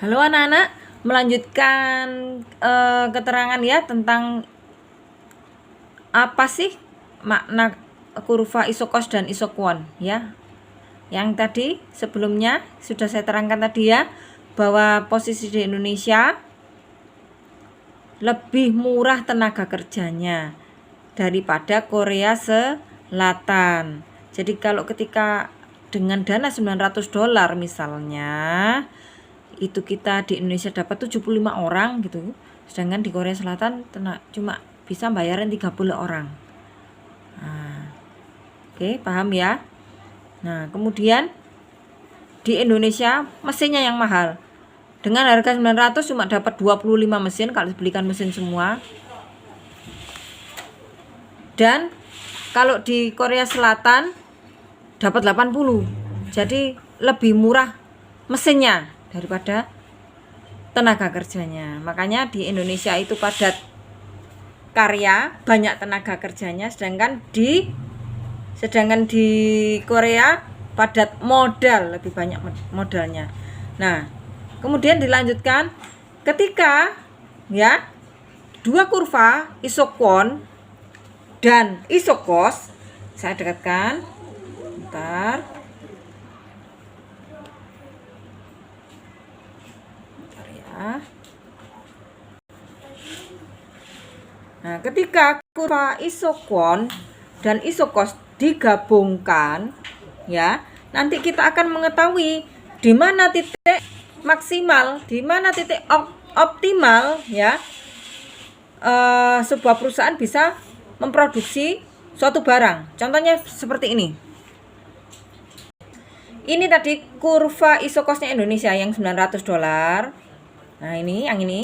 Halo anak-anak, melanjutkan keterangan ya tentang apa sih makna kurva isokos dan isokuon ya. Yang tadi sebelumnya sudah saya terangkan tadi ya, bahwa posisi di Indonesia lebih murah tenaga kerjanya daripada Korea Selatan. Jadi kalau ketika dengan dana $900 misalnya, itu kita di Indonesia dapat 75 orang gitu, sedangkan di Korea Selatan cuma bisa bayarin 30 orang. Oke, paham ya? Nah, kemudian di Indonesia mesinnya yang mahal. Dengan harga 900 cuma dapat 25 mesin kalau belikan mesin semua. Dan kalau di Korea Selatan dapat 80. Jadi lebih murah mesinnya daripada tenaga kerjanya. Makanya di Indonesia itu padat karya, banyak tenaga kerjanya, sedangkan di Korea padat modal, lebih banyak modalnya. Nah, kemudian dilanjutkan ketika ya dua kurva isokuon dan isokos, saya dekatkan bentar ya. Nah, ketika kurva isokuon dan isokos digabungkan ya, nanti kita akan mengetahui di mana titik maksimal, di mana titik optimal ya, sebuah perusahaan bisa memproduksi suatu barang. Contohnya seperti ini. Ini tadi kurva isokosnya Indonesia yang $900. Nah, ini yang ini.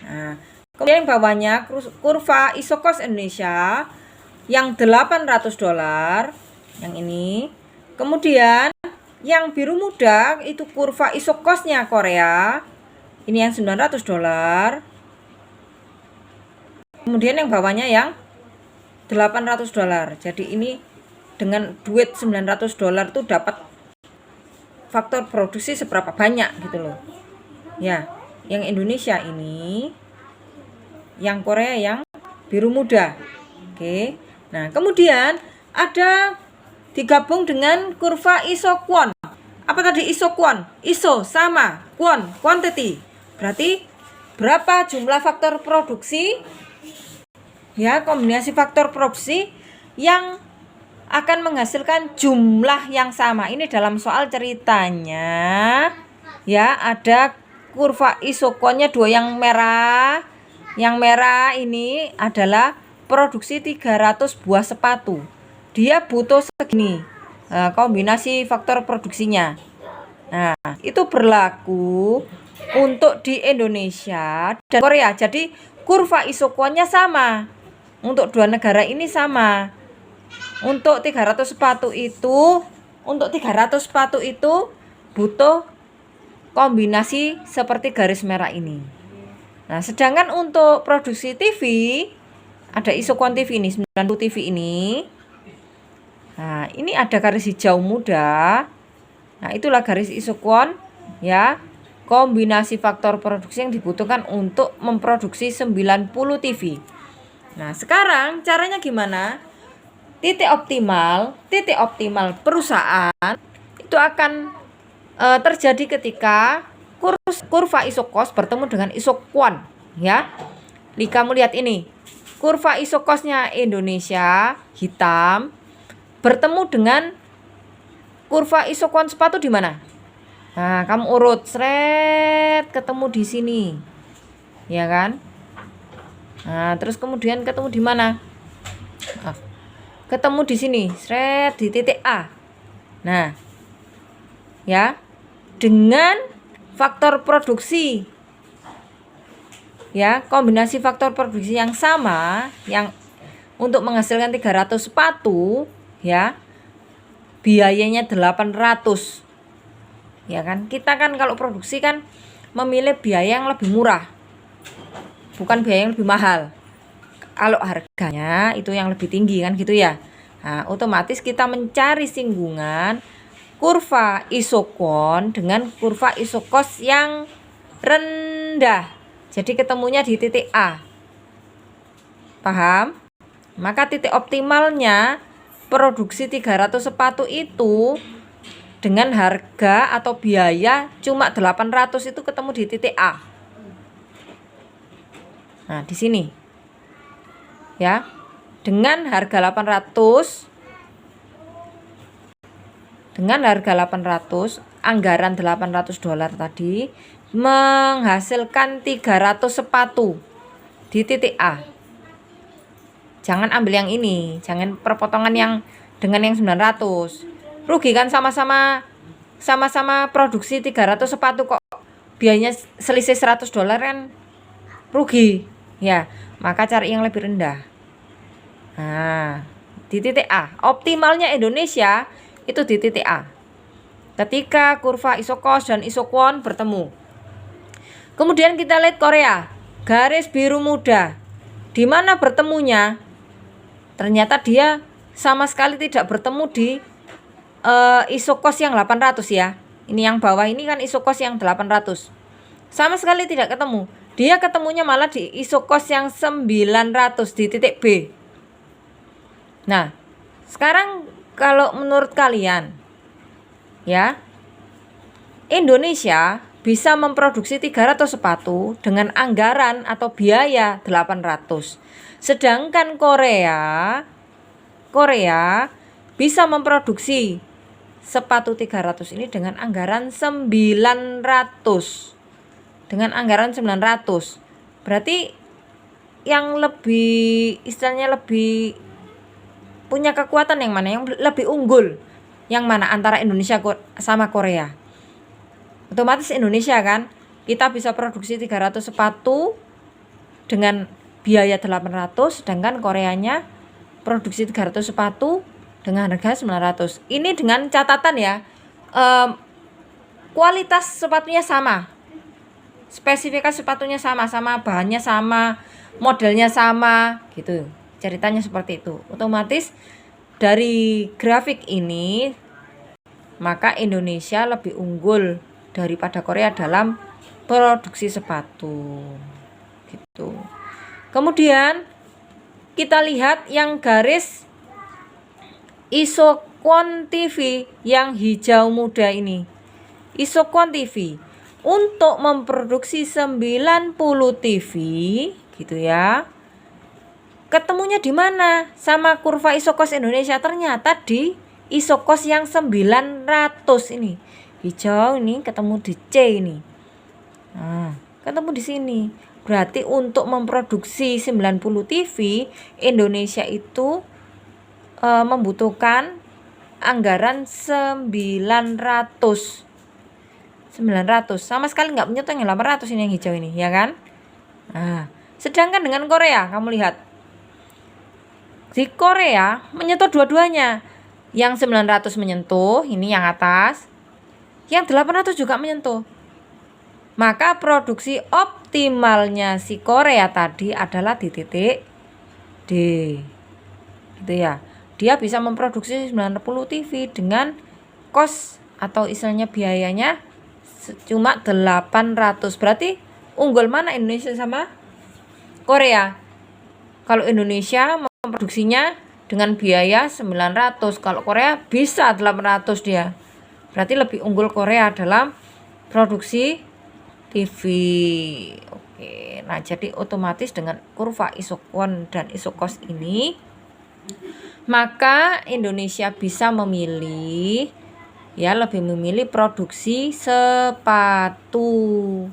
Nah, kemudian yang bawahnya kurva isokos Indonesia yang $800, yang ini. Kemudian yang biru muda itu kurva isokosnya Korea, ini yang $900. Kemudian yang bawahnya yang $800. Jadi ini dengan duit $900 tuh dapat faktor produksi seberapa banyak gitu loh ya. Yang Indonesia ini, yang Korea yang biru muda. Oke. Nah, kemudian ada digabung dengan kurva isokuon. Apa tadi isokuon? Iso sama, kuon quantity. Berarti berapa jumlah faktor produksi? Ya, kombinasi faktor produksi yang akan menghasilkan jumlah yang sama. Ini dalam soal ceritanya ya, ada kurva isokuonnya 2 yang merah. Yang merah ini adalah produksi 300 buah sepatu. Dia butuh segini. Nah, kombinasi faktor produksinya. Nah, itu berlaku untuk di Indonesia dan Korea. Jadi kurva isokuonnya sama. Untuk dua negara ini sama. Untuk 300 sepatu itu butuh kombinasi seperti garis merah ini. Nah, sedangkan untuk produksi TV ada isokuon TV ini, 90 TV ini. Nah, ini ada garis hijau muda. Nah, itulah garis isokuon ya. Kombinasi faktor produksi yang dibutuhkan untuk memproduksi 90 TV. Nah, sekarang caranya gimana? Titik optimal perusahaan itu akan terjadi ketika kurva isokos bertemu dengan isokuon ya. Kamu lihat ini, kurva isokosnya Indonesia hitam bertemu dengan kurva isokuon sepatu di mana? Nah, kamu urut seret ketemu di sini ya kan. Nah, terus kemudian ketemu di mana? Ketemu di sini, seret di titik A. Nah, ya, dengan faktor produksi, ya, kombinasi faktor produksi yang sama, yang untuk menghasilkan 300 sepatu, ya, biayanya 800. Ya kan, kita kan kalau produksi kan memilih biaya yang lebih murah, bukan biaya yang lebih mahal. Kalau harganya itu yang lebih tinggi kan gitu ya. Nah, otomatis kita mencari singgungan kurva isokuon dengan kurva isokos yang rendah. Jadi ketemunya di titik A. Paham? Maka titik optimalnya produksi 300 sepatu itu dengan harga atau biaya cuma 800 itu ketemu di titik A. Nah, di sini. Ya. Dengan harga 800, anggaran $800 tadi menghasilkan 300 sepatu di titik A. Jangan ambil yang ini, jangan perpotongan yang dengan yang 900. Rugi kan, sama-sama produksi 300 sepatu kok biayanya selisih $100 kan rugi. Ya, maka cari yang lebih rendah. Nah, di titik A. Optimalnya Indonesia itu di titik A. Ketika kurva isokos dan isokwon bertemu. Kemudian kita lihat Korea, garis biru muda. Di mana bertemunya? Ternyata dia sama sekali tidak bertemu di isokos yang 800 ya. Ini yang bawah ini kan isokos yang 800. Sama sekali tidak ketemu. Dia ketemunya malah di isokos yang 900 di titik B. Nah, sekarang kalau menurut kalian ya, Indonesia bisa memproduksi 300 sepatu dengan anggaran atau biaya 800. Sedangkan Korea bisa memproduksi sepatu 300 ini dengan anggaran 900. Dengan anggaran 900. Berarti yang lebih istilahnya lebih punya kekuatan yang mana, yang lebih unggul yang mana antara Indonesia sama Korea? Otomatis Indonesia kan, kita bisa produksi 300 sepatu dengan biaya 800, sedangkan Koreanya produksi 300 sepatu dengan harga 900. Ini dengan catatan ya, kualitas sepatunya sama, spesifikasi sepatunya sama bahannya sama, modelnya sama gitu. Ceritanya seperti itu. Otomatis dari grafik ini maka Indonesia lebih unggul daripada Korea dalam produksi sepatu gitu. Kemudian kita lihat yang garis Isokwon TV yang hijau muda ini. Isokwon TV untuk memproduksi 90 TV gitu ya. Ketemunya di mana sama kurva isokos Indonesia? Ternyata di isokos yang 900 ini. Hijau ini ketemu di C ini. Nah, ketemu di sini. Berarti untuk memproduksi 90 TV, Indonesia itu membutuhkan anggaran 900. Sama sekali nggak menyentuh yang 800 ini yang hijau ini, ya kan? Nah, sedangkan dengan Korea, kamu lihat. Di Korea menyentuh dua-duanya. Yang 900 menyentuh, ini yang atas. Yang 800 juga menyentuh. Maka produksi optimalnya si Korea tadi adalah di titik D. Gitu ya. Dia bisa memproduksi 90 TV dengan kos atau istilahnya biayanya cuma 800. Berarti unggul mana Indonesia sama Korea? Kalau Indonesia memproduksinya dengan biaya 900, kalau Korea bisa 800 dia. Berarti lebih unggul Korea dalam produksi TV. Oke. Nah, jadi otomatis dengan kurva isokwon dan isokos ini maka Indonesia bisa memilih ya, lebih memilih produksi sepatu.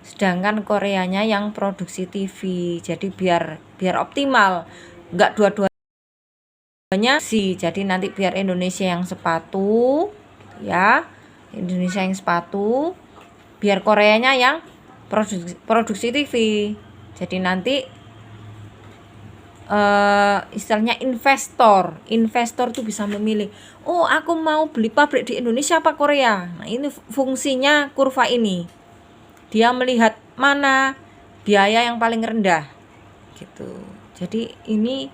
Sedangkan Koreanya yang produksi TV. Jadi biar optimal. Enggak dua-duanya sih. Jadi nanti biar Indonesia yang sepatu ya. Indonesia yang sepatu, biar Koreanya yang produksi TV. Jadi nanti istilahnya investor tuh bisa memilih, oh aku mau beli pabrik di Indonesia apa Korea. Nah, ini fungsinya kurva ini. Dia melihat mana biaya yang paling rendah gitu. Jadi ini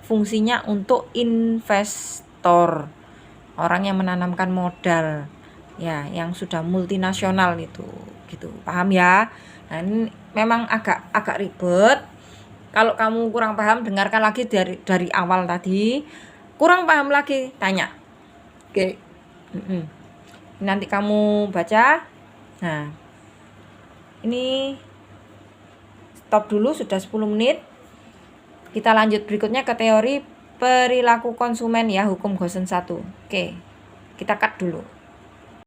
fungsinya untuk investor, orang yang menanamkan modal ya, yang sudah multinasional itu. gitu. Paham ya? Nah, ini memang agak ribet. Kalau kamu kurang paham, dengarkan lagi dari awal tadi. Kurang paham lagi, tanya. Oke. Nanti kamu baca. Nah, ini stop dulu, sudah 10 menit. Kita lanjut berikutnya ke teori perilaku konsumen ya, hukum Goosen 1. Oke, kita cut dulu.